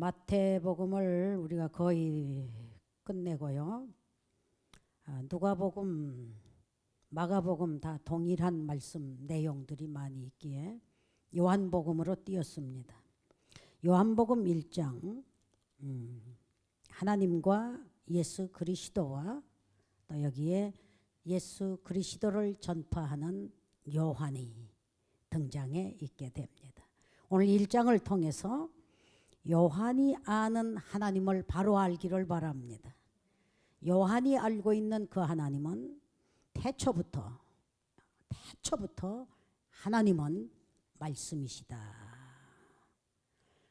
마태복음을 우리가 거의 끝내고요. 누가복음, 마가복음 다 동일한 말씀 내용들이 많이 있기에 요한복음으로 띄었습니다. 요한복음 1장 하나님과 예수 그리스도와 또 여기에 예수 그리스도를 전파하는 요한이 등장해 있게 됩니다. 오늘 1장을 통해서 요한이 아는 하나님을 바로 알기를 바랍니다. 요한이 알고 있는 그 하나님은 태초부터 하나님은 말씀이시다.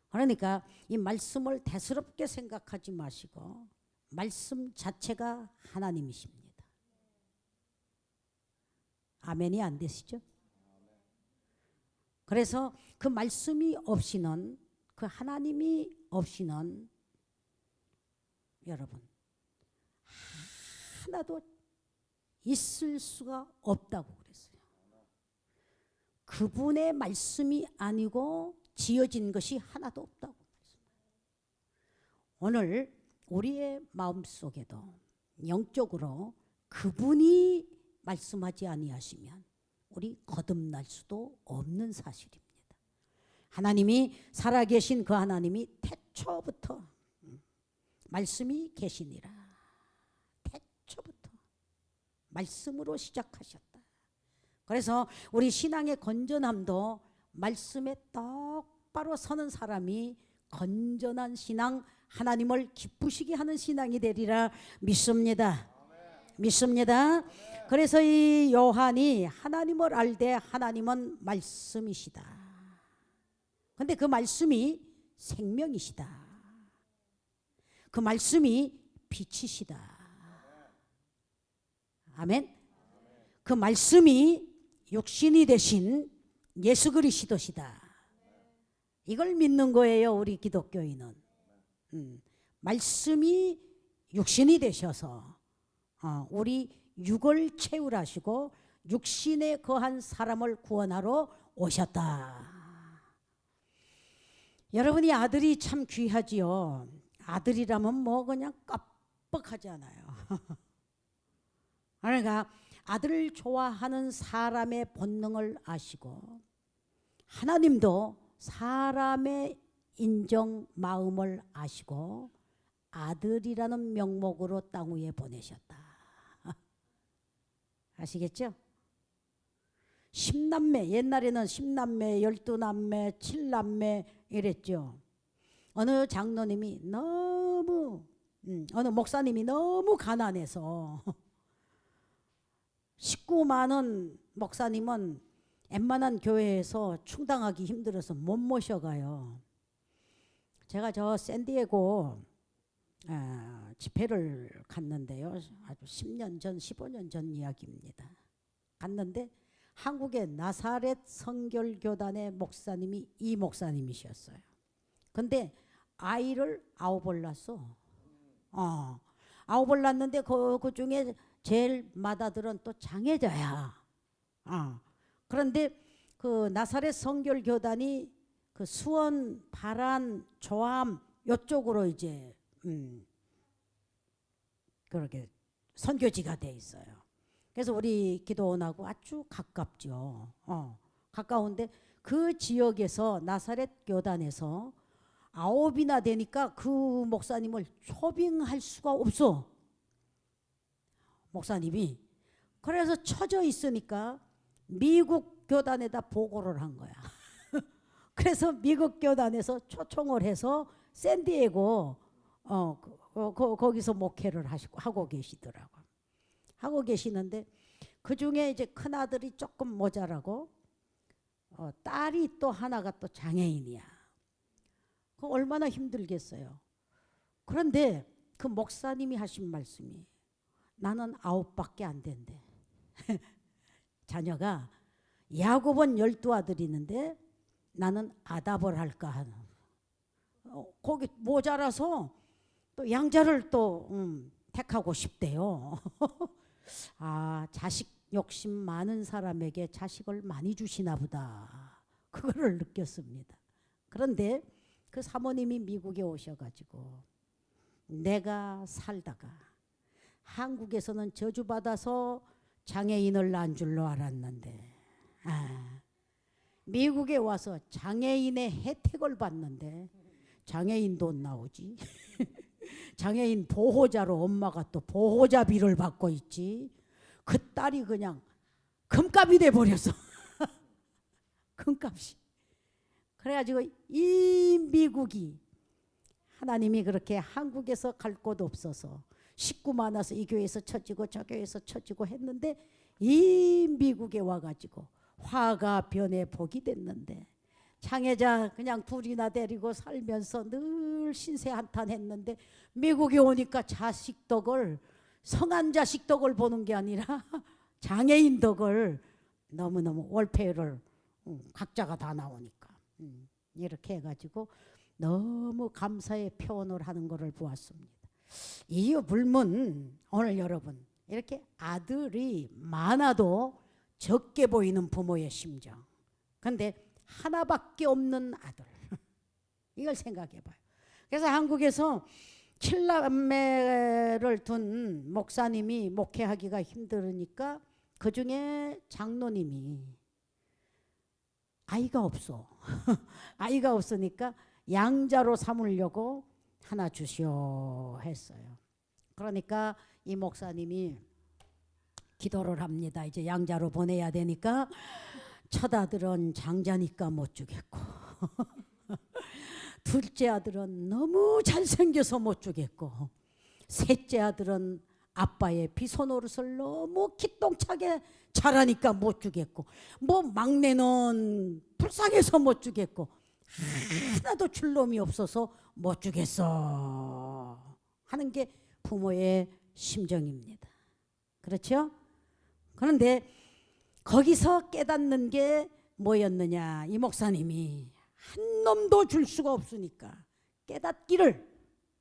그러니까 이 말씀을 대수롭게 생각하지 마시고 말씀 자체가 하나님이십니다. 아멘이 안 되시죠? 그래서 그 말씀이 없이는, 그 하나님이 없이는 여러분 하나도 있을 수가 없다고 그랬어요. 그분의 말씀이 아니고 지어진 것이 하나도 없다고 그랬어요. 오늘 우리의 마음속에도 영적으로 그분이 말씀하지 아니하시면 우리 거듭날 수도 없는 사실입니다. 하나님이 살아계신 그 하나님이 태초부터 말씀이 계시니라. 태초부터 말씀으로 시작하셨다. 그래서 우리 신앙의 건전함도 말씀에 똑바로 서는 사람이 건전한 신앙, 하나님을 기쁘시게 하는 신앙이 되리라 믿습니다. 믿습니다. 그래서 이 요한이 하나님을 알되 하나님은 말씀이시다. 근데 그 말씀이 생명이시다. 그 말씀이 빛이시다. 아멘. 그 말씀이 육신이 되신 예수 그리스도시다. 이걸 믿는 거예요, 우리 기독교인은. 말씀이 육신이 되셔서 우리 육을 채우라시고 육신에 거한 사람을 구원하러 오셨다. 여러분이 아들이 참 귀하지요. 아들이라면 뭐 그냥 깜빡하잖아요. 그러니까 아들을 좋아하는 사람의 본능을 아시고 하나님도 사람의 인정 마음을 아시고 아들이라는 명목으로 땅 위에 보내셨다. 아시겠죠? 10남매, 옛날에는 10남매, 12남매, 7남매 이랬죠. 어느 장로님이 너무 어느 목사님이 너무 가난해서 식구 많은 목사님은 웬만한 교회에서 충당하기 힘들어서 못 모셔가요. 제가 저 샌디에고 집회를 갔는데요. 아주 10년 전, 15년 전 이야기입니다. 갔는데 한국의 나사렛 성결교단의 목사님이 이 목사님이셨어요. 근데 아이를 9을 낳았어. 9을 낳았는데 그 중에 제일 맏아들은 또 장애자야. 그런데 그 나사렛 성결교단이 그 수원, 바란, 조암 이쪽으로 이제 그렇게 선교지가 돼 있어요. 그래서 우리 기도원하고 아주 가깝죠. 가까운데 그 지역에서 나사렛 교단에서 9이나 되니까 그 목사님을 초빙할 수가 없어. 목사님이. 그래서 처져 있으니까 미국 교단에다 보고를 한 거야. 그래서 미국 교단에서 초청을 해서 샌디에고 거기서 목회를 하고 계시더라고. 하고 계시는데 그 중에 이제 큰 아들이 조금 모자라고 딸이 또 하나가 또 장애인이야. 그 얼마나 힘들겠어요. 그런데 그 목사님이 하신 말씀이 나는 9밖에 안 된대. 자녀가 야곱은 12아들이 있는데 나는 아답을 할까 하는. 거기 모자라서 또 양자를 또 택하고 싶대요. 자식 욕심 많은 사람에게 자식을 많이 주시나 보다. 그거를 느꼈습니다. 그런데 그 사모님이 미국에 오셔가지고 내가 살다가 한국에서는 저주받아서 장애인을 낳은 줄로 알았는데 미국에 와서 장애인의 혜택을 받는데 장애인도 나오지. 장애인 보호자로 엄마가 또 보호자비를 받고 있지. 그 딸이 그냥 금값이 돼버렸어. 금값이. 그래가지고 이 미국이 하나님이 그렇게 한국에서 갈 곳 없어서 식구 많아서 이 교회에서 처지고 저 교회에서 처지고 했는데 이 미국에 와가지고 화가 변해 복이 됐는데 장애자 그냥 둘이나 데리고 살면서 늘 신세 한탄했는데 미국에 오니까 자식 덕을 성한 자식 덕을 보는 게 아니라 장애인 덕을 너무너무 월페이를 각자가 다 나오니까 이렇게 해가지고 너무 감사의 표현을 하는 것을 보았습니다. 이유 불문 오늘 여러분 이렇게 아들이 많아도 적게 보이는 부모의 심정. 근데 하나밖에 없는 아들. 이걸 생각해 봐요. 그래서 한국에서 7남매를 둔 목사님이 목회하기가 힘들으니까 그중에 장로님이 아이가 없어. 아이가 없으니까 양자로 삼으려고 하나 주시오 했어요. 그러니까 이 목사님이 기도를 합니다. 이제 양자로 보내야 되니까 첫 아들은 장자니까 못 주겠고 둘째 아들은 너무 잘생겨서 못 주겠고 셋째 아들은 아빠의 비서노릇을 너무 기똥차게 잘하니까 못 주겠고 뭐 막내는 불쌍해서 못 주겠고 하나도 줄 놈이 없어서 못 주겠어 하는 게 부모의 심정입니다. 그렇죠? 그런데 거기서 깨닫는 게 뭐였느냐. 이 목사님이 한 놈도 줄 수가 없으니까 깨닫기를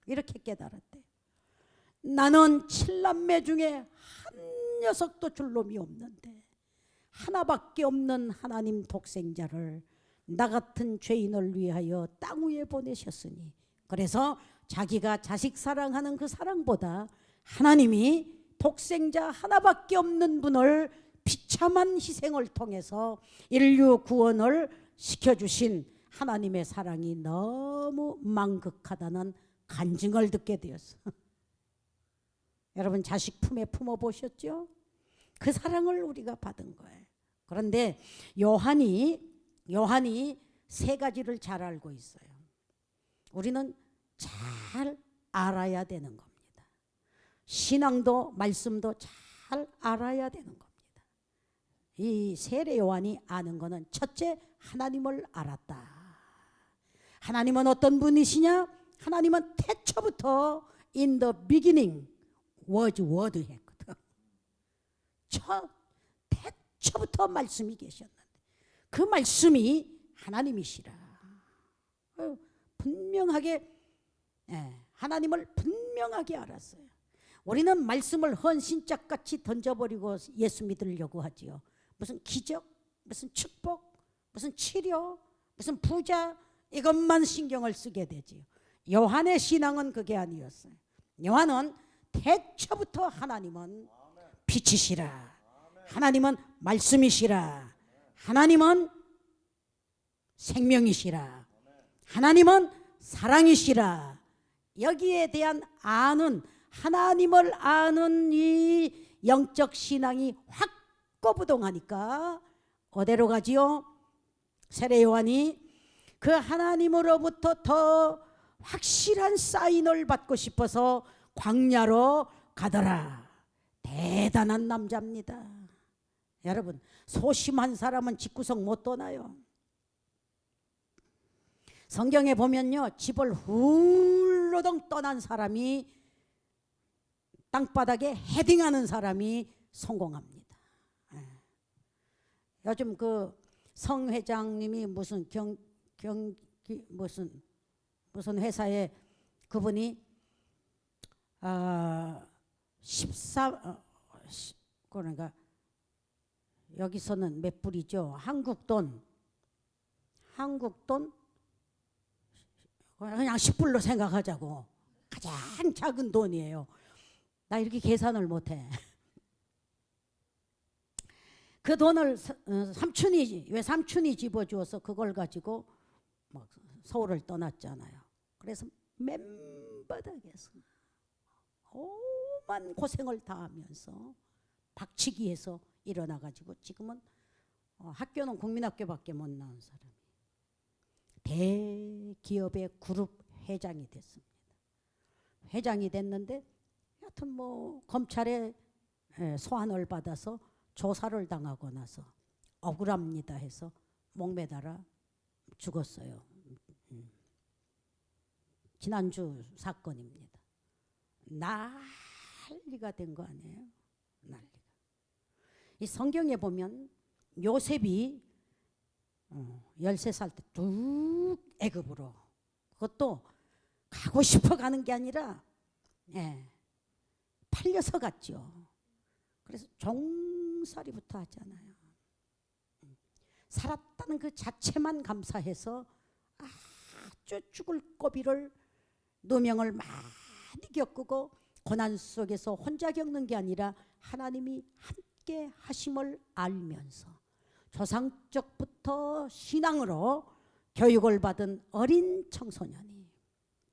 이렇게 깨달았대. 나는 7남매 중에 한 녀석도 줄 놈이 없는데 하나밖에 없는 하나님 독생자를 나 같은 죄인을 위하여 땅 위에 보내셨으니 그래서 자기가 자식 사랑하는 그 사랑보다 하나님이 독생자 하나밖에 없는 분을 비참한 희생을 통해서 인류 구원을 시켜주신 하나님의 사랑이 너무 망극하다는 간증을 듣게 되었어. 여러분 자식 품에 품어보셨죠? 그 사랑을 우리가 받은 거예요. 그런데 요한이 세 가지를 잘 알고 있어요. 우리는 잘 알아야 되는 겁니다. 신앙도 말씀도 잘 알아야 되는 겁니다. 이 세례 요한이 아는 거는 첫째 하나님을 알았다. 하나님은 어떤 분이시냐? 하나님은 태초부터 in the beginning was word 했거든. 태초부터 말씀이 계셨는데 그 말씀이 하나님이시라. 분명하게 하나님을 분명하게 알았어요. 우리는 말씀을 헌신짝같이 던져버리고 예수 믿으려고 하지요. 무슨 기적, 무슨 축복, 무슨 치료, 무슨 부자 이것만 신경을 쓰게 되지요. 요한의 신앙은 그게 아니었어요. 요한은 태초부터 하나님은 빛이시라. 하나님은 말씀이시라. 하나님은 생명이시라. 하나님은 사랑이시라. 여기에 대한 아는 하나님을 아는 이 영적 신앙이 확고부동하니까 어디로 가지요? 세례 요한이 그 하나님으로부터 더 확실한 사인을 받고 싶어서 광야로 가더라. 대단한 남자입니다. 여러분 소심한 사람은 집구석 못 떠나요. 성경에 보면요 집을 훌러덩 떠난 사람이 땅바닥에 헤딩하는 사람이 성공합니다. 요즘 그 성 회장님이 무슨 무슨 회사에 그분이 그러니까 여기서는 몇 불이죠? 한국 돈 그냥 10불로 생각하자고. 가장 작은 돈이에요. 나 이렇게 계산을 못해. 그 돈을 삼촌이 집어주어서 그걸 가지고 막 서울을 떠났잖아요. 그래서 맨바닥에서 오만 고생을 다 하면서 박치기해서 일어나가지고 지금은 학교는 국민학교밖에 못 나온 사람이 대기업의 그룹 회장이 됐습니다. 회장이 됐는데 하여튼 뭐 검찰에 소환을 받아서 조사를 당하고 나서 억울합니다 해서 목매달아 죽었어요. 지난주 사건입니다. 난리가 된 거 아니에요? 난리가. 이 성경에 보면 요셉이 13살 때 뚝 애굽으로, 그것도 가고 싶어 가는 게 아니라 팔려서 갔죠. 그래서 종살이부터 하잖아요. 살았다는 그 자체만 감사해서 아주 죽을 고비를 누명을 많이 겪고 고난 속에서 혼자 겪는 게 아니라 하나님이 함께 하심을 알면서 조상적부터 신앙으로 교육을 받은 어린 청소년이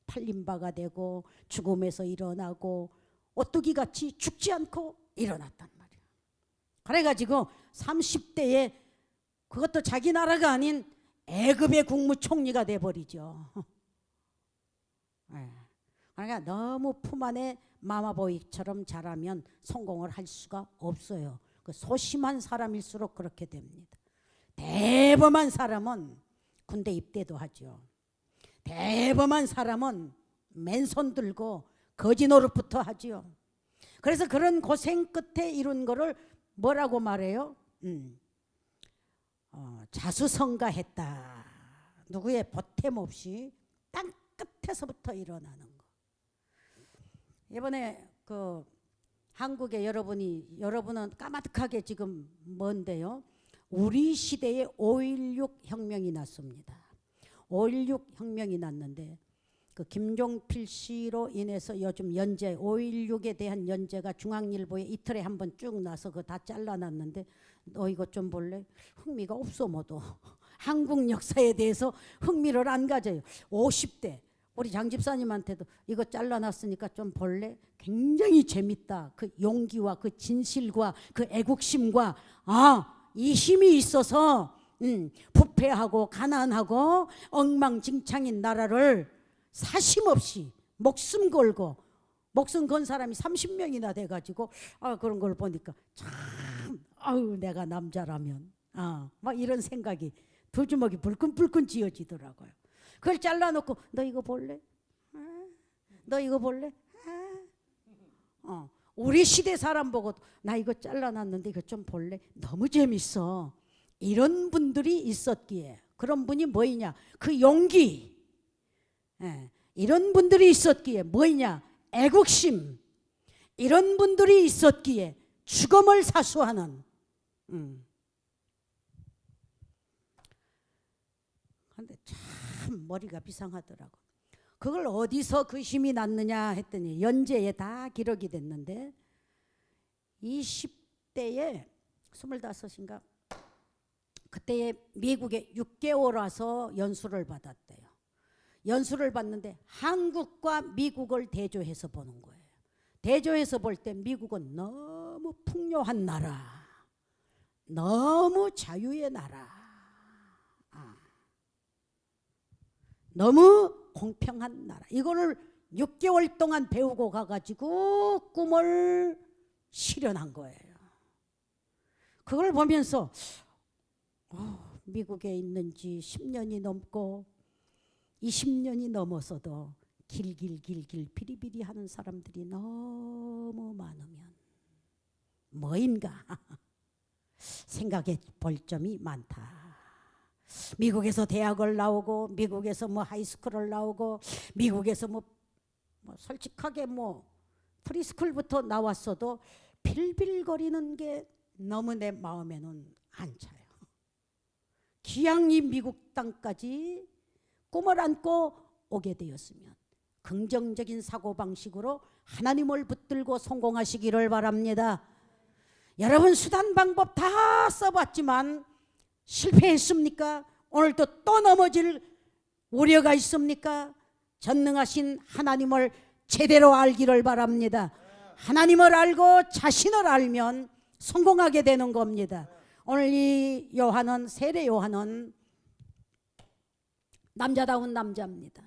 팔림바가 되고 죽음에서 일어나고 오뚜기같이 죽지 않고 일어났단 말이야. 그래가지고 30대에 그것도 자기 나라가 아닌 애굽의 국무총리가 돼버리죠. 그러니까 너무 품 안에 마마보이처럼 자라면 성공을 할 수가 없어요. 그 소심한 사람일수록 그렇게 됩니다. 대범한 사람은 군대 입대도 하죠. 대범한 사람은 맨손 들고 거지 노릇부터 하지요. 그래서 그런 고생 끝에 이룬 거를 뭐라고 말해요? 자수성가했다. 누구의 보탬 없이 땅 끝에서부터 일어나는 거. 이번에 그 한국에 여러분은 까마득하게 지금 뭔데요? 우리 시대에 5.16 혁명이 났습니다. 5.16 혁명이 났는데 그 김종필 씨로 인해서 요즘 연재 5.16에 대한 연재가 중앙일보에 이틀에 한 번 쭉 나서 그거 다 잘라놨는데 너 이것 좀 볼래? 흥미가 없어 뭐도. 한국 역사에 대해서 흥미를 안 가져요. 50대 우리 장 집사님한테도 이거 잘라놨으니까 좀 볼래? 굉장히 재밌다. 그 용기와 그 진실과 그 애국심과 이 힘이 있어서 부패하고 가난하고 엉망진창인 나라를 사심없이 목숨 걸고 목숨 건 사람이 30명이나 돼가지고 그런 걸 보니까 참 내가 남자라면 막 이런 생각이 두 주먹이 불끈불끈 쥐어지더라고요. 그걸 잘라놓고 너 이거 볼래? 너 이거 볼래? 우리 시대 사람 보고 나 이거 잘라놨는데 이거 좀 볼래? 너무 재밌어. 이런 분들이 있었기에. 그런 분이 뭐이냐? 그 용기. 이런 분들이 있었기에 뭐이냐? 애국심. 이런 분들이 있었기에 죽음을 사수하는. 근데 참 머리가 비상하더라고. 그걸 어디서 그 힘이 났느냐 했더니 연재에 다 기록이 됐는데 20대에 25인가 그때에 미국에 6개월 와서 연수를 받았대요. 연수를 받는데 한국과 미국을 대조해서 보는 거예요. 대조해서 볼 때 미국은 너무 풍요한 나라, 너무 자유의 나라, 너무 공평한 나라. 이거를 6개월 동안 배우고 가가지고 꿈을 실현한 거예요. 그걸 보면서 미국에 있는 지 10년이 넘고 20년이 넘어서도 길길 비리비리 하는 사람들이 너무 많으면 뭐인가 생각해 볼 점이 많다. 미국에서 대학을 나오고 미국에서 뭐 하이스쿨을 나오고 미국에서 뭐 솔직하게 뭐 프리스쿨부터 나왔어도 빌빌거리는 게 너무 내 마음에는 안 차요. 귀향이 미국 땅까지 꿈을 안고 오게 되었으면 긍정적인 사고방식으로 하나님을 붙들고 성공하시기를 바랍니다. 여러분 수단 방법 다 써봤지만 실패했습니까? 오늘도 또 넘어질 우려가 있습니까? 전능하신 하나님을 제대로 알기를 바랍니다. 하나님을 알고 자신을 알면 성공하게 되는 겁니다. 오늘 이 요한은, 세례 요한은 남자다운 남자입니다.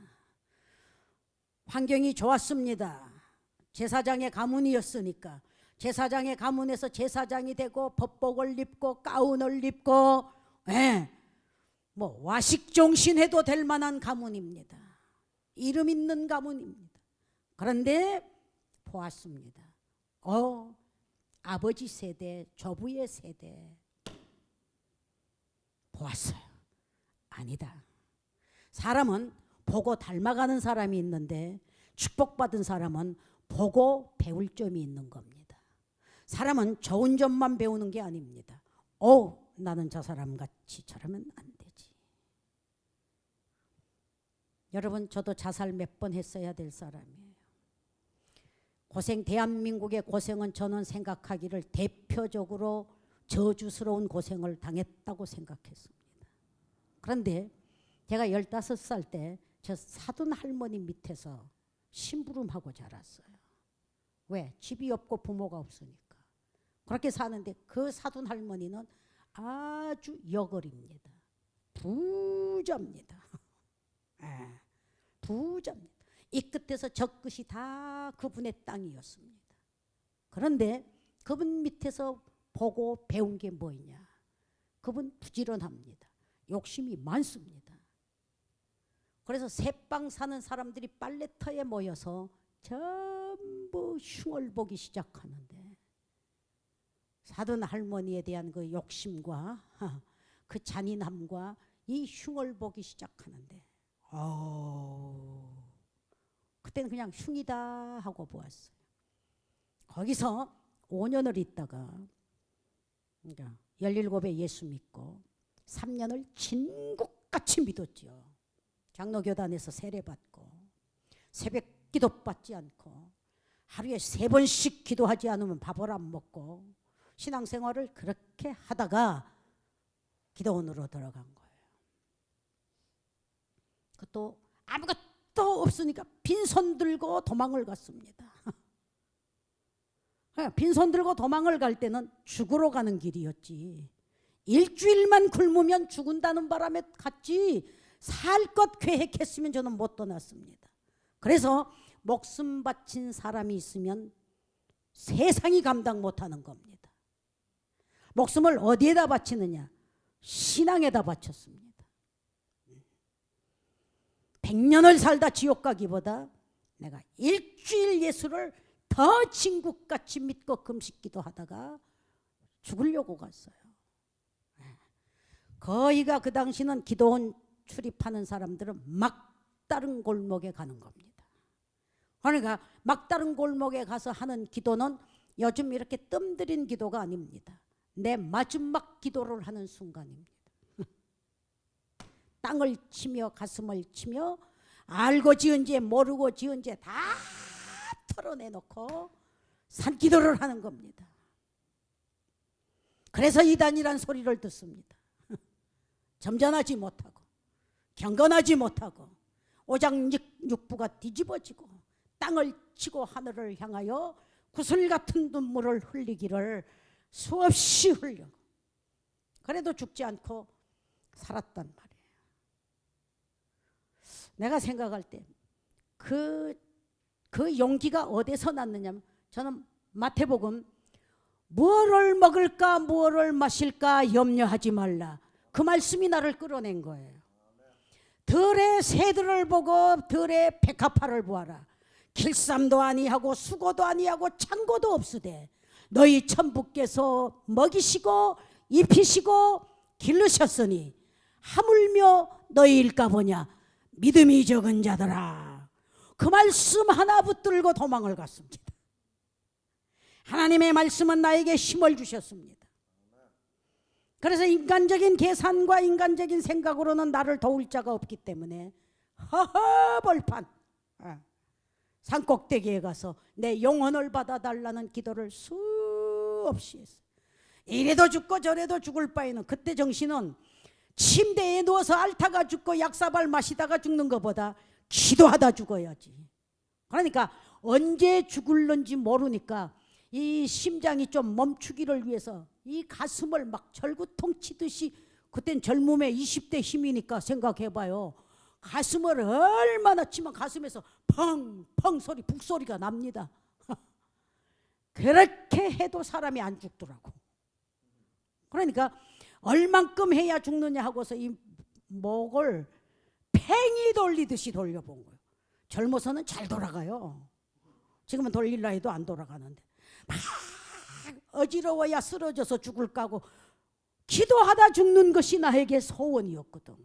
환경이 좋았습니다. 제사장의 가문이었으니까 제사장의 가문에서 제사장이 되고 법복을 입고 가운을 입고 뭐 와식종신해도 될 만한 가문입니다. 이름 있는 가문입니다. 그런데 보았습니다. 아버지 세대, 조부의 세대 보았어요. 아니다. 사람은 보고 닮아가는 사람이 있는데 축복받은 사람은 보고 배울 점이 있는 겁니다. 사람은 좋은 점만 배우는 게 아닙니다. 나는 저 사람 같이 저러면 안 되지. 여러분 저도 자살 몇 번 했어야 될 사람이에요. 고생, 대한민국의 고생은 저는 생각하기를 대표적으로 저주스러운 고생을 당했다고 생각했습니다. 그런데 제가 15살 때 저 사돈 할머니 밑에서 심부름하고 자랐어요. 왜? 집이 없고 부모가 없으니까. 그렇게 사는데 그 사돈 할머니는 아주 여걸입니다. 부자입니다. 부자입니다. 이 끝에서 저 끝이 다 그분의 땅이었습니다. 그런데 그분 밑에서 보고 배운 게 뭐냐? 그분 부지런합니다. 욕심이 많습니다. 그래서 새빵 사는 사람들이 빨래터에 모여서 전부 흉을 보기 시작하는데 사돈 할머니에 대한 그 욕심과 그 잔인함과 이 흉을 보기 시작하는데 그때는 그냥 흉이다 하고 보았어요. 거기서 5년을 있다가 그러니까 17에 예수 믿고 3년을 진국같이 믿었죠. 장로교단에서 세례받고 새벽 기도 받지 않고 하루에 3번씩 기도하지 않으면 밥을 안 먹고 신앙생활을 그렇게 하다가 기도원으로 들어간 거예요. 그것도 아무것도 없으니까 빈손 들고 도망을 갔습니다. 빈손 들고 도망을 갈 때는 죽으러 가는 길이었지. 일주일만 굶으면 죽은다는 바람에 갔지 살 것 계획했으면 저는 못 떠났습니다. 그래서 목숨 바친 사람이 있으면 세상이 감당 못하는 겁니다. 목숨을 어디에다 바치느냐? 신앙에다 바쳤습니다. 100년을 살다 지옥 가기보다 내가 일주일 예수를 더 진국같이 믿고 금식기도 하다가 죽으려고 갔어요. 거의가 그 당시는 기도원 출입하는 사람들은 막다른 골목에 가는 겁니다. 그러니까 막다른 골목에 가서 하는 기도는 요즘 이렇게 뜸들인 기도가 아닙니다. 내 마지막 기도를 하는 순간입니다. 땅을 치며 가슴을 치며 알고 지은 죄 모르고 지은 죄 다 털어내놓고 산기도를 하는 겁니다. 그래서 이단이란 소리를 듣습니다. 점잖하지 못하고 경건하지 못하고 오장육부가 뒤집어지고 땅을 치고 하늘을 향하여 구슬 같은 눈물을 흘리기를 수없이 흘려. 그래도 죽지 않고 살았단 말이에요. 내가 생각할 때 그 용기가 어디서 났느냐면 저는 마태복음 무엇을 먹을까 무엇을 마실까 염려하지 말라. 그 말씀이 나를 끌어낸 거예요. 들의 새들을 보고 들의 백합화를 보아라. 길쌈도 아니하고 수고도 아니하고 창고도 없으되 너희 천부께서 먹이시고 입히시고 기르셨으니 하물며 너희일까 보냐. 믿음이 적은 자들아. 그 말씀 하나 붙들고 도망을 갔습니다. 하나님의 말씀은 나에게 힘을 주셨습니다. 그래서 인간적인 계산과 인간적인 생각으로는 나를 도울 자가 없기 때문에 허허 벌판. 산꼭대기에 가서 내 영혼을 받아달라는 기도를 수없이 했어요. 이래도 죽고 저래도 죽을 바에는, 그때 정신은 침대에 누워서 앓다가 죽고 약사발 마시다가 죽는 것보다 기도하다 죽어야지. 그러니까 언제 죽을는지 모르니까 이 심장이 좀 멈추기를 위해서 이 가슴을 막 절구통 치듯이, 그땐 젊음의 20대 힘이니까 생각해봐요. 가슴을 얼마나 치면 가슴에서 펑펑 소리, 북소리가 납니다. 그렇게 해도 사람이 안 죽더라고. 그러니까 얼만큼 해야 죽느냐 하고서 이 목을 팽이 돌리듯이 돌려본 거예요. 젊어서는 잘 돌아가요. 지금은 돌릴라 해도 안 돌아가는데 막 어지러워야 쓰러져서 죽을까 하고 기도하다 죽는 것이 나에게 소원이었거든.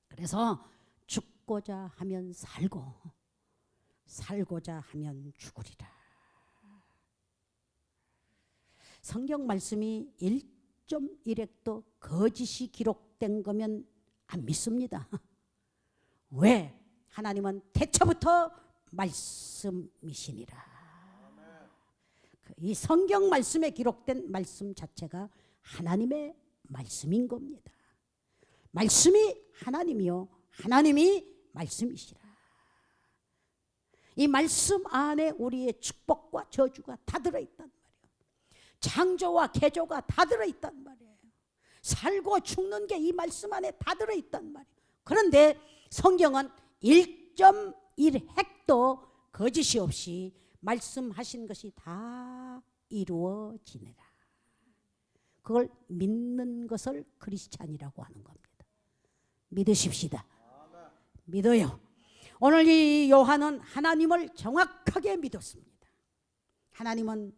그래서 죽고자 하면 살고 살고자 하면 죽으리라. 성경 말씀이 1.1획도 거짓이 기록된 거면 안 믿습니다. 왜? 하나님은 태초부터 말씀이시니라. 이 성경 말씀에 기록된 말씀 자체가 하나님의 말씀인 겁니다. 말씀이 하나님이요, 하나님이 말씀이시라. 이 말씀 안에 우리의 축복과 저주가 다 들어있단 말이에요. 창조와 개조가 다 들어있단 말이에요. 살고 죽는 게 이 말씀 안에 다 들어있단 말이에요. 그런데 성경은 1.1획도 거짓이 없이 말씀하신 것이 다 이루어지느라. 그걸 믿는 것을 크리스찬이라고 하는 겁니다. 믿으십시다. 믿어요. 오늘 이 요한은 하나님을 정확하게 믿었습니다. 하나님은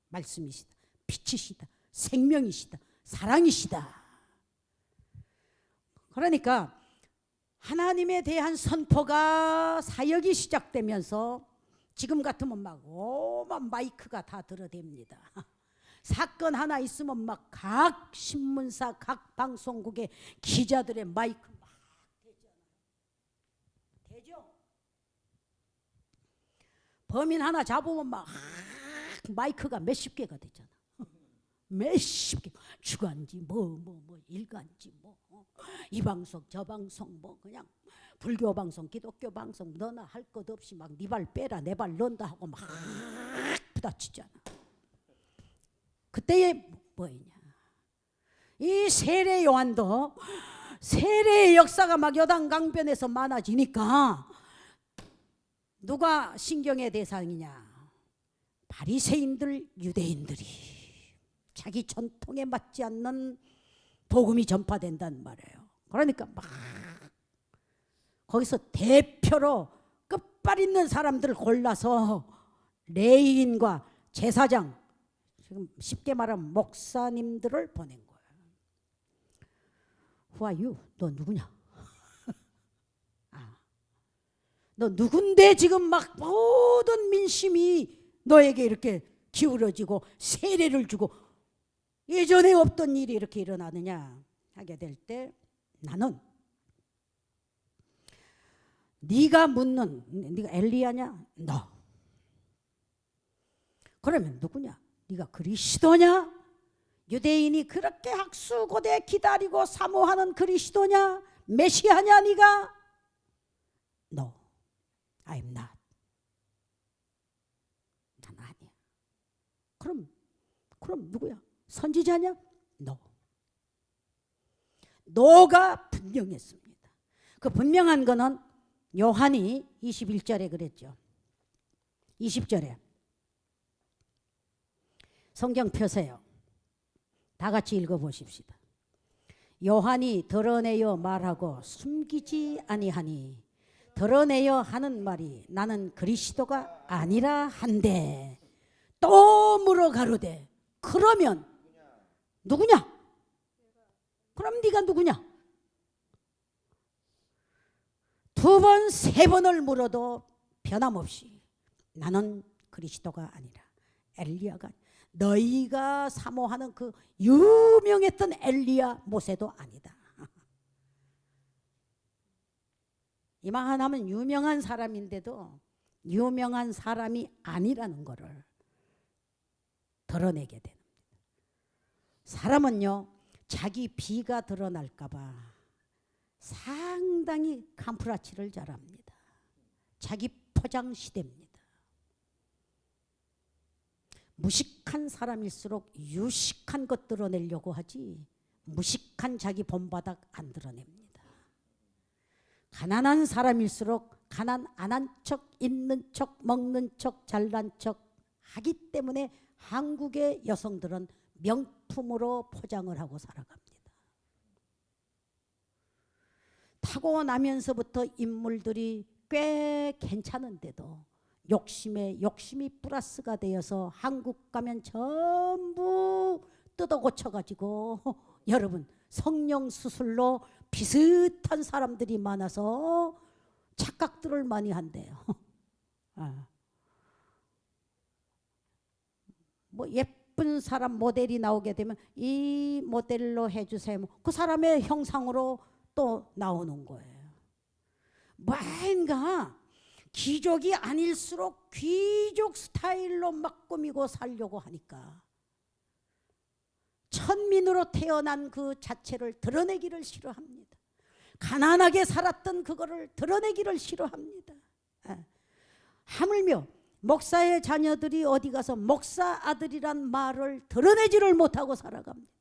말씀이시다, 빛이시다, 생명이시다, 사랑이시다. 그러니까 하나님에 대한 선포가 사역이 시작되면서 지금 같으면 막 오만 마이크가 다 들어댑니다. 사건 하나 있으면 막 각 신문사, 각 방송국의 기자들의 마이크 막 되죠. 범인 하나 잡으면 막 마이크가 몇십 개가 되잖아. 몇십 개, 주간지 뭐 일간지 이 방송 저 방송 그냥 불교 방송, 기독교 방송 너나 할 것 없이 막 네 발 빼라 내 발 넣는다 하고 막 부딪히잖아. 그때에 뭐였냐? 이 세례 요한도 세례의 역사가 막 여당강변에서 많아지니까 누가 신경의 대상이냐? 바리새인들, 유대인들이 자기 전통에 맞지 않는 복음이 전파된단 말이에요. 그러니까 막 거기서 대표로 끝발 있는 사람들을 골라서 레위인과 제사장, 지금 쉽게 말하면 목사님들을 보낸 거예요. Who are you? 너 누구냐? 너 누군데 지금 막 모든 민심이 너에게 이렇게 기울어지고 세례를 주고 예전에 없던 일이 이렇게 일어나느냐 하게 될 때 나는 네가 묻는, 네가 엘리야냐? 너. 그러면 누구냐? 네가 그리스도냐? 유대인이 그렇게 학수고대 기다리고 사모하는 그리스도냐? 메시아냐 네가? No, I'm not. 난 아니야. 그럼 누구야? 선지자냐? No. 너가 분명했습니다. 그 분명한 거는 요한이 21절에 그랬죠. 20절에 성경 펴세요. 다 같이 읽어보십시다. 요한이 드러내어 말하고 숨기지 아니하니 드러내어 하는 말이 나는 그리스도가 아니라 한데 또 물어 가로되 그러면 누구냐? 그럼 네가 누구냐? 두 번, 세 번을 물어도 변함없이 나는 그리스도가 아니라 엘리야가, 너희가 사모하는 그 유명했던 엘리야 모세도 아니다. 이만하면 유명한 사람인데도 유명한 사람이 아니라는 것을 드러내게 됩니다. 사람은요, 자기 비가 드러날까 봐 상당히 감프라치를 잘합니다. 자기 포장 시대입니다. 무식한 사람일수록 유식한 것 드러내려고 하지 무식한 자기 본바닥 안 드러냅니다. 가난한 사람일수록 가난 안 한 척, 있는 척, 먹는 척, 잘난 척 하기 때문에 한국의 여성들은 명품으로 포장을 하고 살아갑니다. 타고나면서부터 인물들이 꽤 괜찮은데도 욕심이 플러스가 되어서 한국 가면 전부 뜯어 고쳐가지고 여러분 성령 수술로 비슷한 사람들이 많아서 착각들을 많이 한대요. 뭐 예쁜 사람 모델이 나오게 되면 이 모델로 해주세요. 그 사람의 형상으로 또 나오는 거예요. 뭔가 귀족이 아닐수록 귀족 스타일로 막 꾸미고 살려고 하니까 천민으로 태어난 그 자체를 드러내기를 싫어합니다. 가난하게 살았던 그거를 드러내기를 싫어합니다. 하물며 목사의 자녀들이 어디 가서 목사 아들이란 말을 드러내지를 못하고 살아갑니다.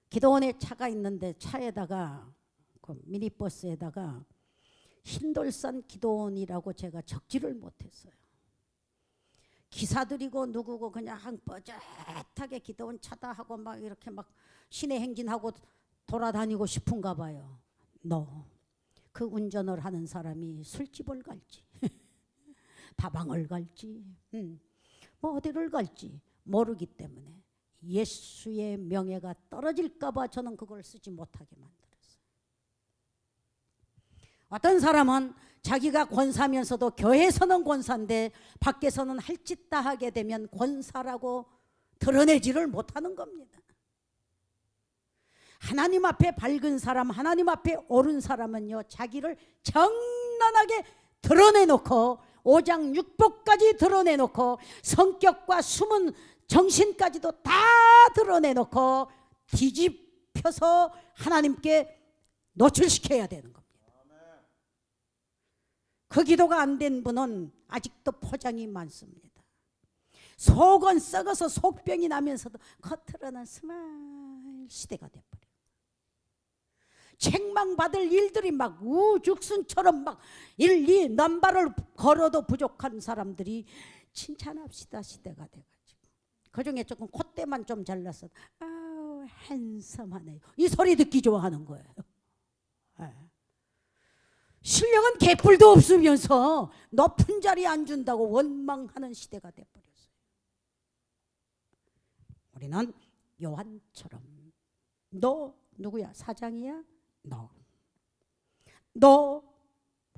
기도원에 차가 있는데 차에다가 그 미니버스에다가 흰돌산 기도원이라고 제가 적지를 못했어요. 기사들이고 누구고 그냥 뻐젓하게 기도원 차다 하고 막 이렇게 막 시내 행진하고 돌아다니고 싶은가 봐요. 그 운전을 하는 사람이 술집을 갈지 다방을 갈지 뭐 어디를 갈지 모르기 때문에 예수의 명예가 떨어질까 봐 저는 그걸 쓰지 못하게 만들었어요. 어떤 사람은 자기가 권사면서도 교회에서는 권사인데 밖에서는 할 짓 다 하게 되면 권사라고 드러내지를 못하는 겁니다. 하나님 앞에 밝은 사람, 하나님 앞에 옳은 사람은요, 자기를 정난하게 드러내놓고 5장 6복까지 드러내놓고 성격과 숨은 정신까지도 다 드러내놓고 뒤집혀서 하나님께 노출시켜야 되는 겁니다. 그 기도가 안 된 분은 아직도 포장이 많습니다. 속은 썩어서 속병이 나면서도 겉으로는 스마일 시대가 돼버려요. 책망받을 일들이 막 우죽순처럼 막 일리 넘바를 걸어도 부족한 사람들이 칭찬합시다 시대가 돼가지고 그중에 조금 콧대만 좀 잘랐어. 아우 핸섬하네요. 이 소리 듣기 좋아하는 거예요. 신령은 개뿔도 없으면서 높은 자리에 앉은다고 원망하는 시대가 돼버렸어요. 우리는 요한처럼 너 누구야? 사장이야? 너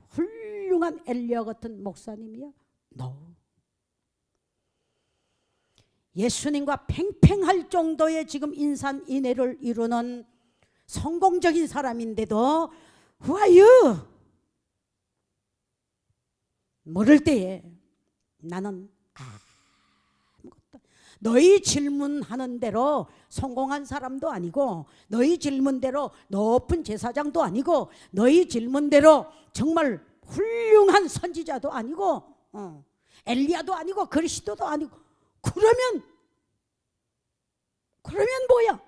훌륭한 엘리야 같은 목사님이야? 예수님과 팽팽할 정도의 지금 인산인해를 이루는 성공적인 사람인데도 Who are you? 모를 때에 나는 아무것도 너희 질문하는 대로 성공한 사람도 아니고 너희 질문대로 높은 제사장도 아니고 너희 질문대로 정말 훌륭한 선지자도 아니고 엘리야도 아니고 그리스도도 아니고 그러면 뭐야?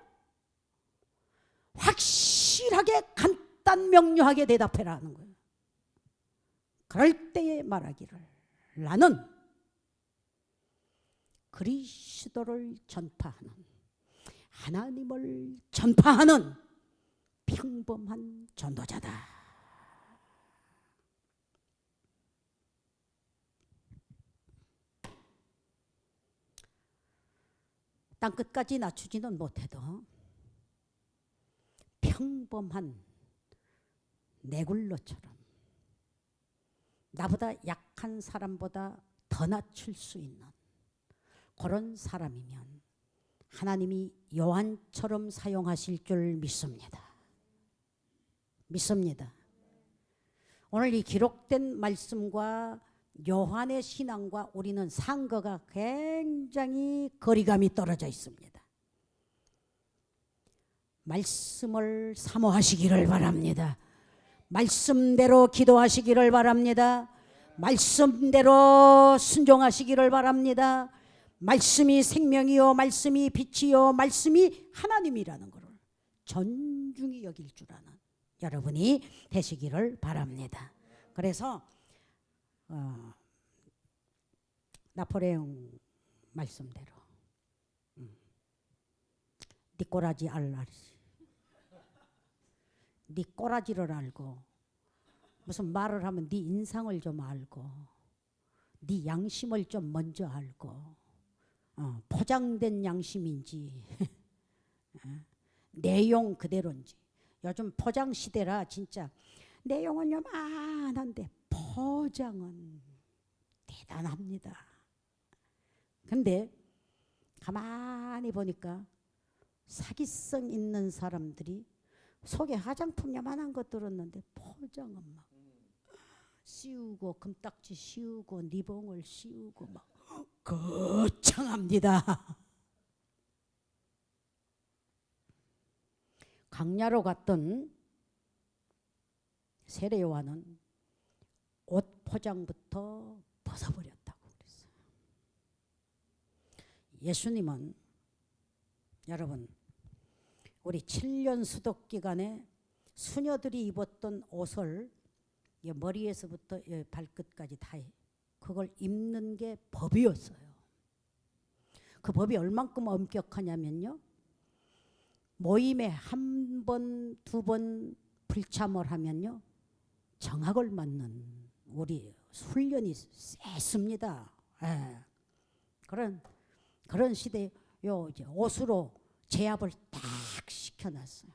확실하게 간단 명료하게 대답해라는 거예요. 그럴 때에 말하기를 나는 그리스도를 전파하는 하나님을 전파하는 평범한 전도자다. 땅끝까지 낮추지는 못해도 평범한 네굴로처럼 나보다 약한 사람보다 더 낮출 수 있는 그런 사람이면 하나님이 요한처럼 사용하실 줄 믿습니다. 믿습니다. 오늘 이 기록된 말씀과 요한의 신앙과 우리는 상거가 굉장히 거리감이 떨어져 있습니다. 말씀을 사모하시기를 바랍니다. 말씀대로 기도하시기를 바랍니다. 말씀대로 순종하시기를 바랍니다. 말씀이 생명이요 말씀이 빛이요 말씀이 하나님이라는 것을 존중히 여길 줄 아는 여러분이 되시기를 바랍니다. 그래서 나폴레옹 말씀대로 네 꼬라지 알라지, 네 꼬라지를 알고 무슨 말을 하면 네 인상을 좀 알고 네 양심을 좀 먼저 알고 포장된 양심인지 내용 그대로인지. 요즘 포장 시대라 진짜 내용은 요만한데 포장은 대단합니다. 근데 가만히 보니까 사기성 있는 사람들이 속에 화장품 요만한 것 들었는데 포장은 막 씌우고 금딱지 씌우고 니봉을 씌우고 막 거창합니다. 강야로 갔던 세례 요한은 옷 포장부터 벗어버렸다고 그랬어요. 예수님은 여러분 우리 7년 수독 기간에 수녀들이 입었던 옷을 머리에서부터 발끝까지 다 그걸 입는 게 법이었어요. 그 법이 얼만큼 엄격하냐면요. 모임에 한 번, 두 번 불참을 하면요. 정학을 맞는 우리 훈련이 셌습니다. 예. 그런 시대에 이제 옷으로 제압을 딱 시켜놨어요.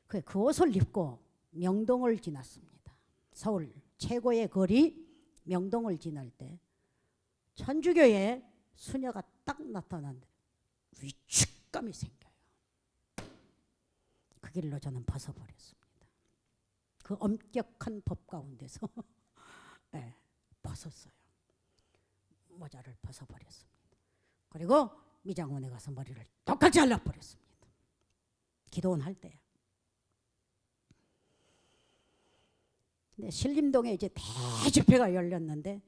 그 옷을 입고 명동을 지났습니다. 서울 최고의 거리 명동을 지날 때 천주교의 수녀가 딱 나타났는데 위축감이 생겨요. 그 길로 저는 벗어버렸습니다. 그 엄격한 법 가운데서 네, 벗었어요. 모자를 벗어버렸습니다. 그리고 미장원에 가서 머리를 똑같이 잘라버렸습니다. 기도원 할 때야. 근데 신림동에 이제 대집회가 열렸는데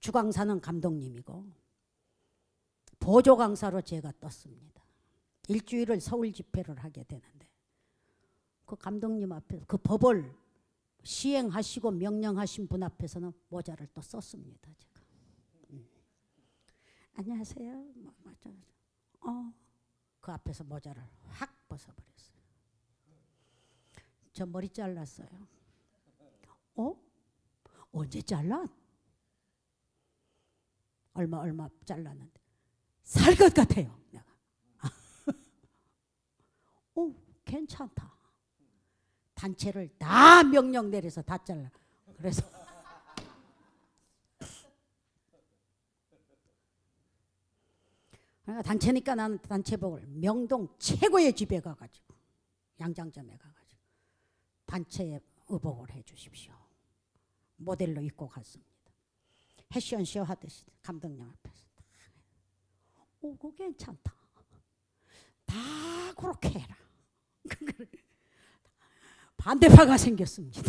주강사는 감독님이고 보조 강사로 제가 떴습니다. 일주일을 서울 집회를 하게 되는데 그 감독님 앞에서 그 법을 시행하시고 명령하신 분 앞에서는 모자를 또 썼습니다. 제가. 안녕하세요. 그 앞에서 모자를 확 벗어버렸어요. 저 머리 잘랐어요. 언제 잘라? 얼마 잘랐는데 살 것 같아요. 내가. 괜찮다. 단체를 다 명령 내려서 다 잘라. 그래서 그러니까 단체니까 나는 단체복을 명동 최고의 집에 가가지고 양장점에 가가지고 단체 의복을 해주십시오. 모델로 입고 갔습니다. 패션쇼 하듯이 감독님 앞에서 그거 괜찮다. 다 그렇게 해라. 반대파가 생겼습니다.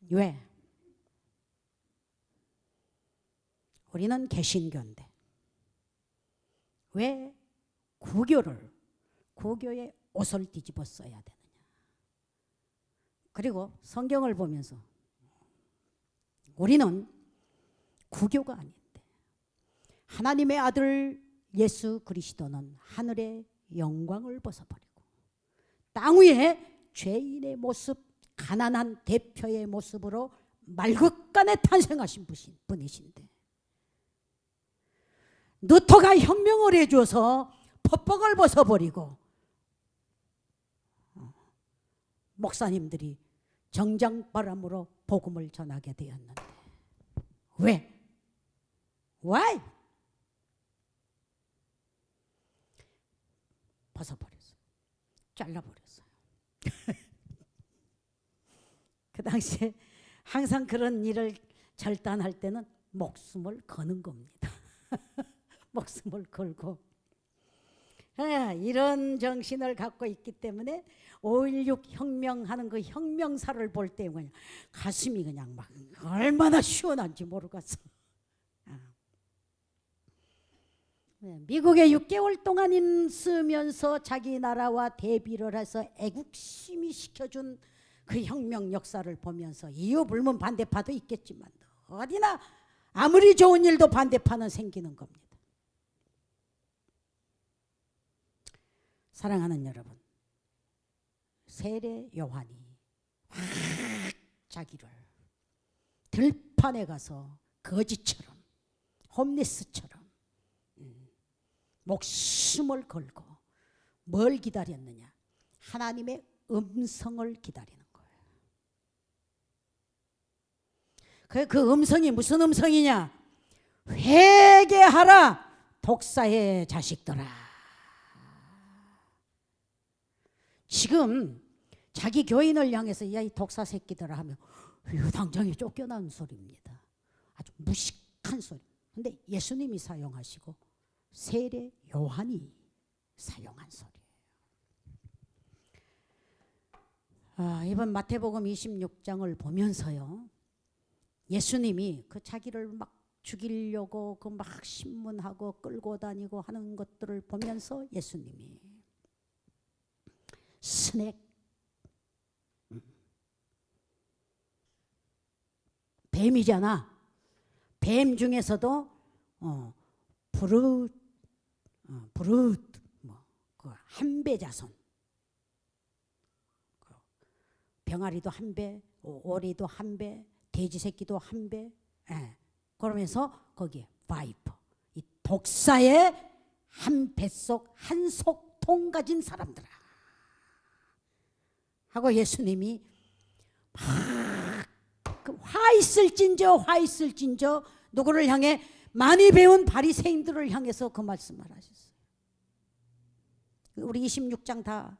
왜? 우리는 개신교인데 왜 구교의 옷을 뒤집어 써야 되느냐. 그리고 성경을 보면서 우리는 구교가 아닌데 하나님의 아들 예수 그리스도는 하늘의 영광을 벗어버리고 땅 위에 죄인의 모습, 가난한 대표의 모습으로 말극간에 탄생하신 분이신데 누터가 혁명을 해줘서 법복을 벗어버리고 목사님들이 정장바람으로 복음을 전하게 되었는데 왜? Why? 벗어버렸어요. 잘라버렸어요. 그 당시에 항상 그런 일을 절단할 때는 목숨을 거는 겁니다. 목숨을 걸고 이런 정신을 갖고 있기 때문에 5.16 혁명하는 그 혁명사를 볼 때 그냥 가슴이 그냥 막 얼마나 시원한지 모르겠어. 미국에 6개월 동안 있으면서 자기 나라와 대비를 해서 애국심이 시켜준 그 혁명 역사를 보면서 이유 불문 반대파도 있겠지만 어디나 아무리 좋은 일도 반대파는 생기는 겁니다. 사랑하는 여러분, 세례 요한이 자기를 들판에 가서 거지처럼 홈리스처럼 목숨을 걸고 뭘 기다렸느냐? 하나님의 음성을 기다리는 거예요. 그 음성이 무슨 음성이냐? 회개하라 독사의 자식들아. 지금 자기 교인을 향해서 야 이 독사 새끼들아 하면 당장에 쫓겨나는 소리입니다. 아주 무식한 소리. 근데 예수님이 사용하시고 세례 요한이 사용한 소리예요. 이번 마태복음 26장을 보면서요, 예수님이 그 자기를 막 죽이려고 그 막 신문하고 끌고 다니고 하는 것들을 보면서 예수님이 스낵 뱀이잖아. 뱀 중에서도 브룻 그 한배 자손, 병아리도 한 배, 오리도 한 배, 돼지 새끼도 한 배. 그러면서 거기에 바이퍼, 이 독사의 한 뱃속 한 속통 가진 사람들아 하고 예수님이 화 있을진저 누구를 향해? 많이 배운 바리새인들을 향해서 그 말씀을 하셨어요. 우리 26장 다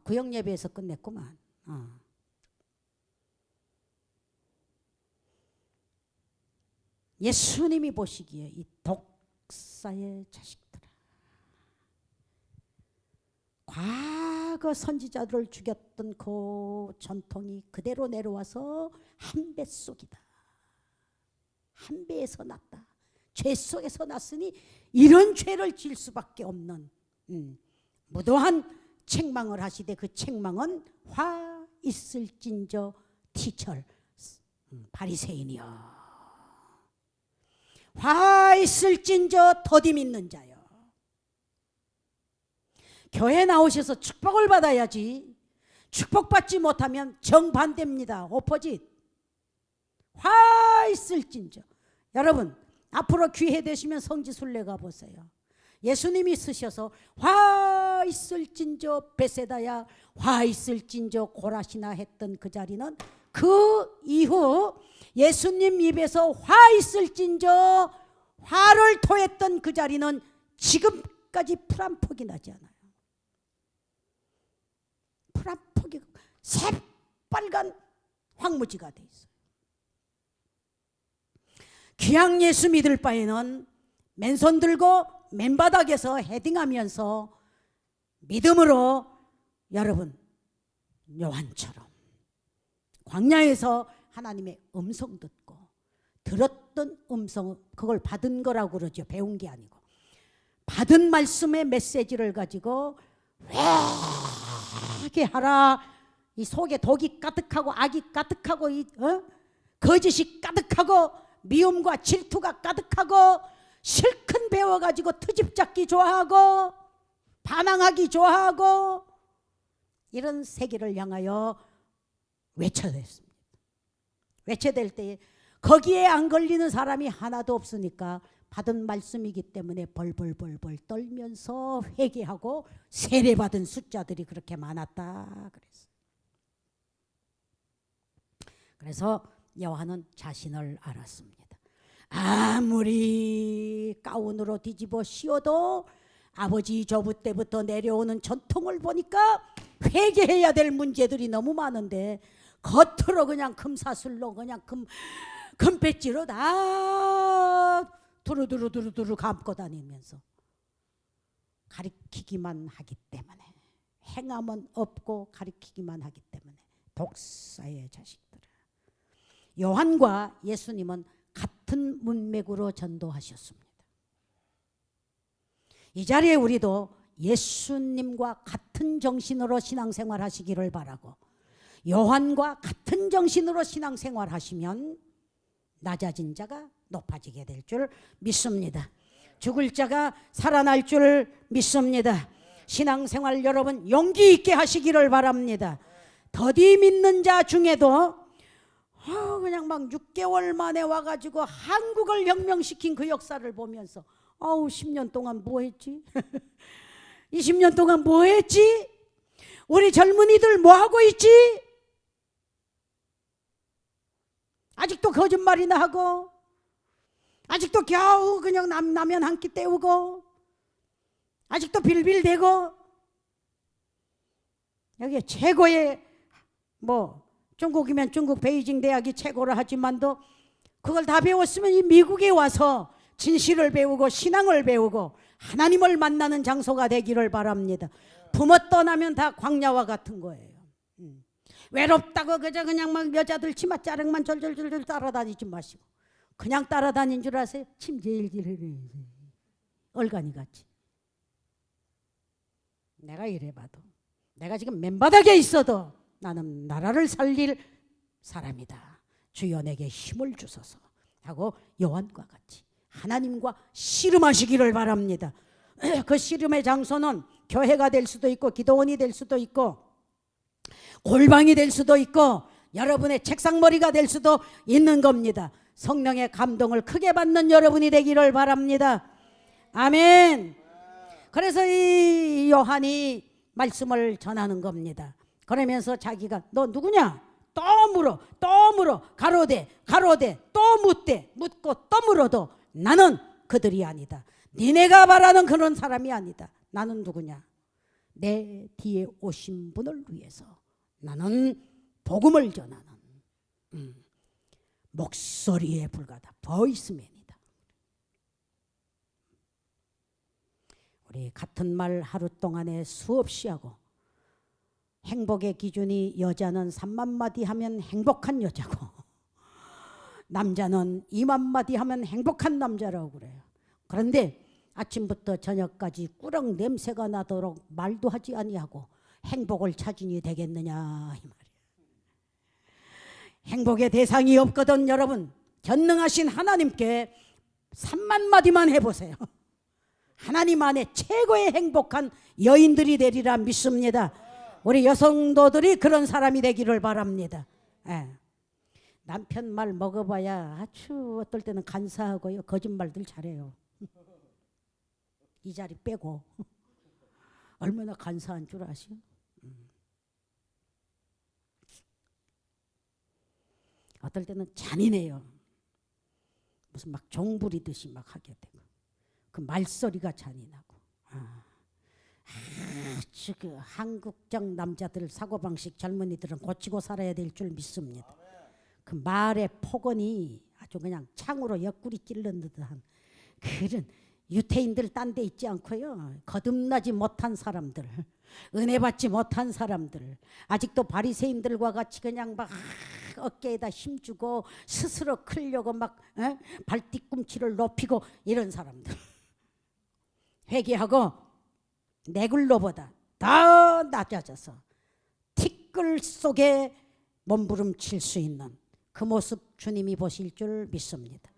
구역 예배에서 끝냈구만. 예수님이 보시기에 이 독사의 자식들아, 과거 선지자들을 죽였던 그 전통이 그대로 내려와서 한 배 속이다. 한 배에서 났다. 죄 속에서 났으니 이런 죄를 질 수밖에 없는 무도한 책망을 하시되 그 책망은 화 있을진저 티철 바리새인이여, 화 있을진저 더디 믿는 자여. 교회 나오셔서 축복을 받아야지. 축복받지 못하면 정반대입니다. 오포짓. 화 있을진저. 여러분 앞으로 기회 되시면 성지순례 가보세요. 예수님이 쓰셔서 화 있을진저 베세다야, 화 있을진저 고라시나 했던 그 자리는 그 이후 예수님 입에서 화 있을진저 화를 토했던 그 자리는 지금까지 풀 한 폭이 나지 않아요. 풀 한 폭이 새빨간 황무지가 돼 있어요. 귀양 예수 믿을 바에는 맨손 들고 맨바닥에서 헤딩하면서 믿음으로 여러분 요한처럼 광야에서 하나님의 음성 듣고 들었던 음성, 그걸 받은 거라고 그러죠. 배운 게 아니고 받은 말씀의 메시지를 가지고 회개하라. 이 속에 독이 가득하고 악이 가득하고 거짓이 가득하고 미움과 질투가 가득하고 실컷 배워가지고 트집 잡기 좋아하고 반항하기 좋아하고 이런 세계를 향하여 외쳐댔습니다. 외쳐댈 때 거기에 안 걸리는 사람이 하나도 없으니까 받은 말씀이기 때문에 벌벌벌벌 떨면서 회개하고 세례받은 숫자들이 그렇게 많았다 그랬어요. 그래서 요한은 자신을 알았습니다. 아무리 가운으로 뒤집어 씌워도, 아버지 조부 때부터 내려오는 전통을 보니까 회개해야 될 문제들이 너무 많은데 겉으로 그냥 금사슬로 그냥 금배지로 다 두루두루 감고 다니면서 가리키기만 하기 때문에, 행함은 없고 가리키기만 하기 때문에 독사의 자식들아. 요한과 예수님은 같은 문맥으로 전도하셨습니다. 이 자리에 우리도 예수님과 같은 정신으로 신앙생활 하시기를 바라고, 요한과 같은 정신으로 신앙생활 하시면 낮아진 자가 높아지게 될 줄 믿습니다. 죽을 자가 살아날 줄 믿습니다. 신앙생활 여러분 용기 있게 하시기를 바랍니다. 더디 믿는 자 중에도 그냥 막 6개월 만에 와가지고 한국을 혁명시킨 그 역사를 보면서 10년 동안 뭐 했지? 20년 동안 뭐 했지? 우리 젊은이들 뭐 하고 있지? 아직도 거짓말이나 하고, 아직도 겨우 그냥 라면 한 끼 때우고, 아직도 빌빌대고. 여기 최고의 중국이면 중국 베이징 대학이 최고라 하지만도 그걸 다 배웠으면 이 미국에 와서 진실을 배우고 신앙을 배우고 하나님을 만나는 장소가 되기를 바랍니다. 부모 떠나면 다 광야와 같은 거예요. 외롭다고 그냥 막 여자들 치마 자락만 절절절절 따라다니지 마시고, 그냥 따라다닌 줄 아세요? 침 질질해 얼간이 같이. 내가 이래봐도, 내가 지금 맨바닥에 있어도 나는 나라를 살릴 사람이다. 주여 내게 힘을 주소서 하고 요한과 같이 하나님과 씨름하시기를 바랍니다. 그 씨름의 장소는 교회가 될 수도 있고, 기도원이 될 수도 있고, 골방이 될 수도 있고, 여러분의 책상머리가 될 수도 있는 겁니다. 성령의 감동을 크게 받는 여러분이 되기를 바랍니다. 아멘. 그래서 이 요한이 말씀을 전하는 겁니다. 그러면서 자기가 너 누구냐? 또 물어 가로되 또 묻고 또 물어도 나는 그들이 아니다. 니네가 말하는 그런 사람이 아니다. 나는 누구냐? 내 뒤에 오신 분을 위해서 나는 복음을 전하는 목소리에 불과하다. 보이스맨이다. 우리 같은 말 하루 동안에 수없이 하고, 행복의 기준이 여자는 3만 마디 하면 행복한 여자고 남자는 2만 마디 하면 행복한 남자라고 그래요. 그런데 아침부터 저녁까지 꾸렁 냄새가 나도록 말도 하지 아니하고 행복을 찾으니 되겠느냐 이 말이에요. 행복의 대상이 없거든. 여러분, 전능하신 하나님께 3만 마디만 해보세요. 하나님 안에 최고의 행복한 여인들이 되리라 믿습니다. 우리 여성도들이 그런 사람이 되기를 바랍니다. 남편 말 먹어봐야 아주 어떨 때는 간사하고요, 거짓말들 잘해요. 이 자리 빼고 얼마나 간사한 줄 아시오? 어떨 때는 잔인해요. 무슨 막 종부리듯이 막 하게 되고, 그 말소리가 잔인하고. 아주 그 한국적 남자들 사고방식 젊은이들은 고치고 살아야 될 줄 믿습니다. 그 말의 폭언이 아주 그냥 창으로 옆구리 찔른 듯한 그런 유태인들 딴 데 있지 않고요, 거듭나지 못한 사람들, 은혜 받지 못한 사람들, 아직도 바리새인들과 같이 그냥 막 어깨에다 힘주고 스스로 크려고 막 발뒤꿈치를 높이고 이런 사람들, 회개하고 네글로보다 더 낮아져서 티끌 속에 몸부림칠 수 있는 그 모습 주님이 보실 줄 믿습니다.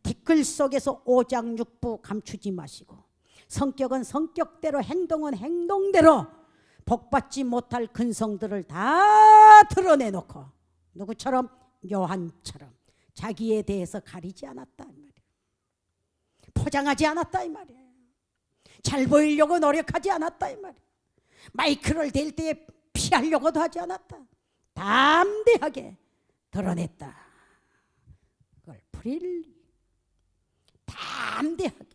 티끌 속에서 오장육부 감추지 마시고, 성격은 성격대로, 행동은 행동대로 복받지 못할 근성들을 다 드러내놓고, 누구처럼? 요한처럼 자기에 대해서 가리지 않았다 이 말이에요. 포장하지 않았다 이 말이에요. 잘 보이려고 노력하지 않았다 이 말이에요. 마이크를 댈 때 피하려고도 하지 않았다. 담대하게 드러냈다. 그걸 프릴리 담대하게,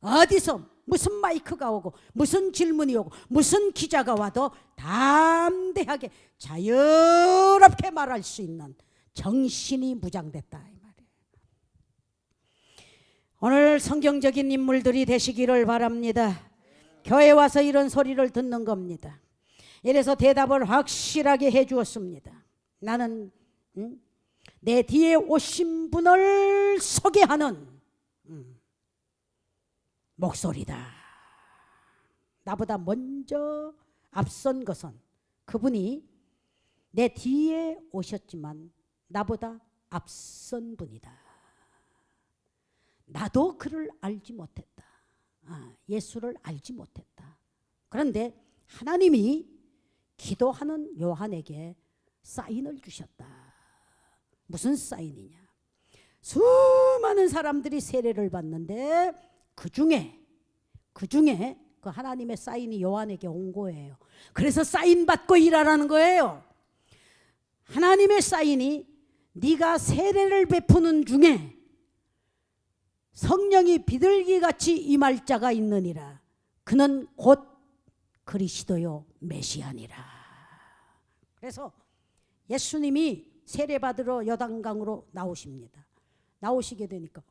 어디서 무슨 마이크가 오고 무슨 질문이 오고 무슨 기자가 와도 담대하게 자유롭게 말할 수 있는 정신이 무장됐다 이 말이에요. 오늘 성경적인 인물들이 되시기를 바랍니다. 교회 와서 이런 소리를 듣는 겁니다. 이래서 대답을 확실하게 해 주었습니다. 나는 내 뒤에 오신 분을 소개하는 목소리다. 나보다 먼저 앞선 것은 그분이 내 뒤에 오셨지만 나보다 앞선 분이다. 나도 그를 알지 못했다. 예수를 알지 못했다. 그런데 하나님이 기도하는 요한에게 사인을 주셨다. 무슨 사인이냐? 수많은 사람들이 세례를 받는데 그 중에 그 하나님의 사인이 요한에게 온 거예요. 그래서 사인 받고 일하라는 거예요. 하나님의 사인이 네가 세례를 베푸는 중에 성령이 비둘기같이 임할 자가 있느니라. 그는 곧 그리스도요 메시아니라. 그래서 예수님이 세례받으러 요단강으로 나오십니다. 나오시게 되니까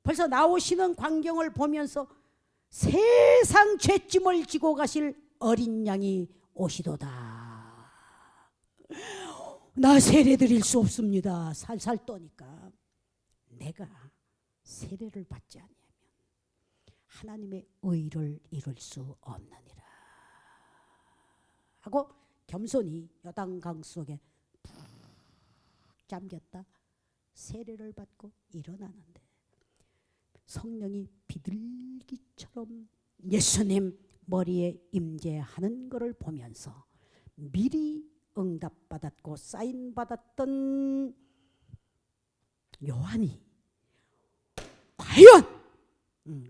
벌써 나오시는 광경을 보면서 세상 죄짐을 지고 가실 어린 양이 오시도다. 나 세례 드릴 수 없습니다. 살살 떠니까 내가 세례를 받지 않으면 하나님의 의를 이룰 수 없느니라 하고 겸손히 요단강 속에 푹 잠겼다 세례를 받고 일어나는데 성령이 비둘기처럼 예수님 머리에 임재하는 것을 보면서 미리 응답받았고 사인받았던 요한이 과연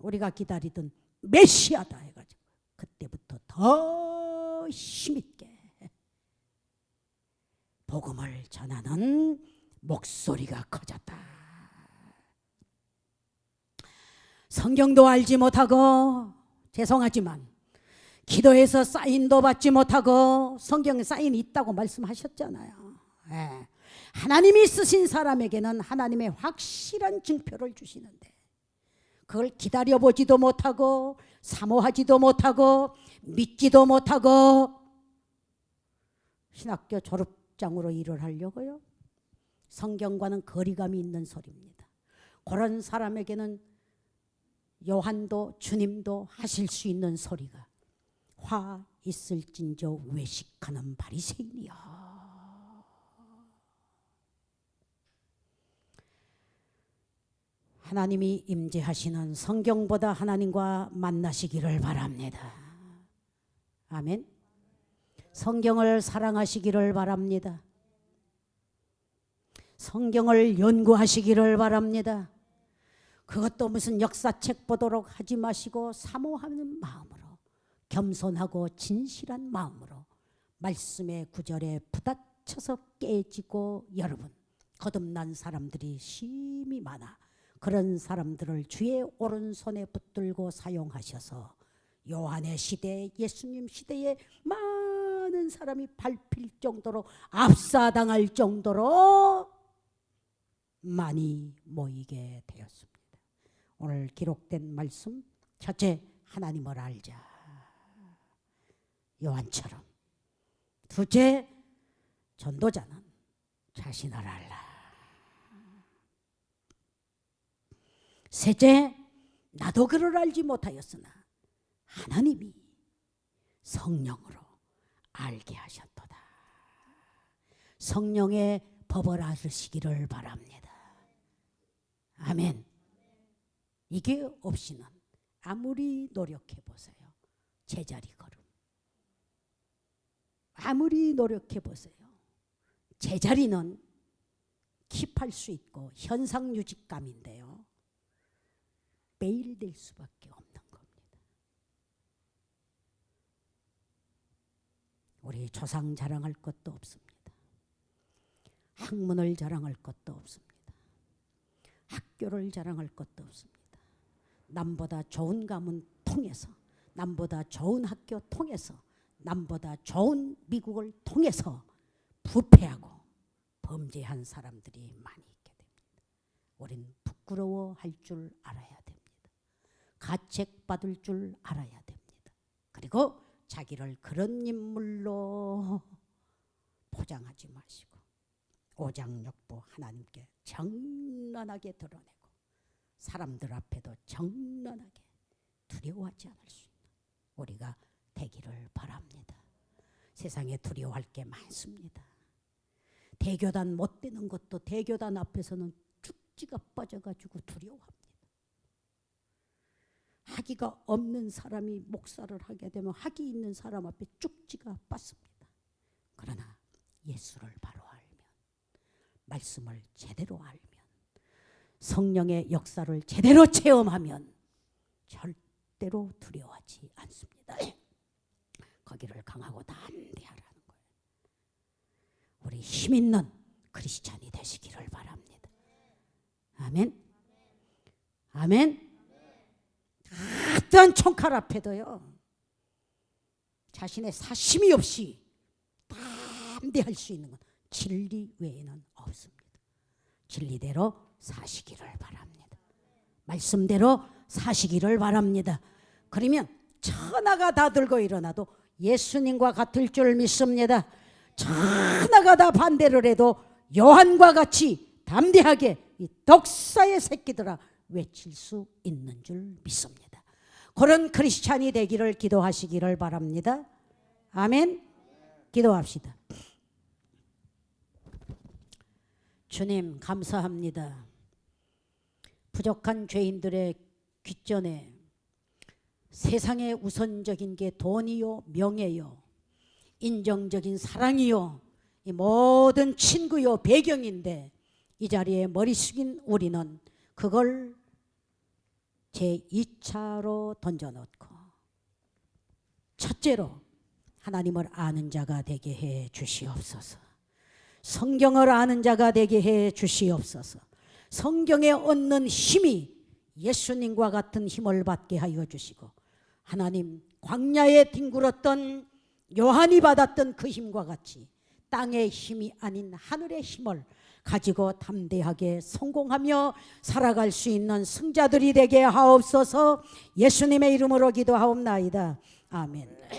우리가 기다리던 메시아다 해가지고 그때부터 더 힘있게 복음을 전하는 목소리가 커졌다. 성경도 알지 못하고 죄송하지만 기도해서 사인도 받지 못하고 성경에 사인이 있다고 말씀하셨잖아요. 예. 하나님이 쓰신 사람에게는 하나님의 확실한 증표를 주시는데 그걸 기다려보지도 못하고 사모하지도 못하고 믿지도 못하고 신학교 졸업장으로 일을 하려고요. 성경과는 거리감이 있는 소리입니다. 그런 사람에게는 요한도 주님도 하실 수 있는 소리가 화 있을진저 외식하는 바리새인이야. 하나님이 임재하시는 성경보다 하나님과 만나시기를 바랍니다. 아멘. 성경을 사랑하시기를 바랍니다. 성경을 연구하시기를 바랍니다. 그것도 무슨 역사책 보도록 하지 마시고 사모하는 마음으로 겸손하고 진실한 마음으로 말씀의 구절에 부딪혀서 깨지고 여러분 거듭난 사람들이 심히 많아. 그런 사람들을 주의 오른손에 붙들고 사용하셔서 요한의 시대 예수님 시대에 많은 사람이 밟힐 정도로 압사당할 정도로 많이 모이게 되었습니다. 오늘 기록된 말씀 첫째 하나님을 알자 요한처럼 둘째 전도자는 자신을 알라 셋째 나도 그를 알지 못하였으나 하나님이 성령으로 알게 하셨도다. 성령의 법을 알으시기를 바랍니다. 아멘. 이게 없이는 아무리 노력해 보세요. 제자리 걸음. 아무리 노력해 보세요. 제자리는 킵할 수 있고 현상유직감인데요. 매일 될 수밖에 없는 겁니다. 우리 조상 자랑할 것도 없습니다. 학문을 자랑할 것도 없습니다. 학교를 자랑할 것도 없습니다. 남보다 좋은 가문 통해서, 남보다 좋은 학교 통해서, 남보다 좋은 미국을 통해서 부패하고 범죄한 사람들이 많이 있게 됩니다. 우린 부끄러워할 줄 알아야 됩니다. 가책받을 줄 알아야 됩니다. 그리고 자기를 그런 인물로 포장하지 마시고 오장육부 하나님께 정연하게 드러내고 사람들 앞에도 정연하게 두려워하지 않을 수 있는 우리가 되기를 바랍니다. 세상에 두려워할 게 많습니다. 대교단 못 되는 것도 대교단 앞에서는 쭉지가 빠져가지고 두려워합니다. 학위가 없는 사람이 목사를 하게 되면 학위 있는 사람 앞에 쭉지가 빠집니다. 그러나 예수를 바로 알면, 말씀을 제대로 알면, 성령의 역사를 제대로 체험하면 절대로 두려워하지 않습니다. 거기를 강하고 담대하라는 거예요. 우리 힘 있는 크리스찬이 되시기를 바랍니다. 아멘. 아멘. 어떠한 총칼 앞에도요, 자신의 사심이 없이 담대할 수 있는 건 진리 외에는 없습니다. 진리대로 사시기를 바랍니다. 말씀대로 사시기를 바랍니다. 그러면 천하가 다 들고 일어나도 예수님과 같을 줄 믿습니다. 천하가 다 반대를 해도 요한과 같이 담대하게 이 독사의 새끼들아 외칠 수 있는 줄 믿습니다. 그런 크리스찬이 되기를 기도하시기를 바랍니다. 아멘. 기도합시다. 주님 감사합니다. 부족한 죄인들의 귓전에 세상의 우선적인 게 돈이요, 명예요, 인정적인 사랑이요, 이 모든 친구요, 배경인데 이 자리에 머리 숙인 우리는 그걸 제2차로 던져놓고 첫째로 하나님을 아는 자가 되게 해 주시옵소서. 성경을 아는 자가 되게 해 주시옵소서. 성경에 얻는 힘이 예수님과 같은 힘을 받게 하여 주시고, 하나님 광야에 뒹굴었던 요한이 받았던 그 힘과 같이 땅의 힘이 아닌 하늘의 힘을 가지고 담대하게 성공하며 살아갈 수 있는 승자들이 되게 하옵소서. 예수님의 이름으로 기도하옵나이다. 아멘.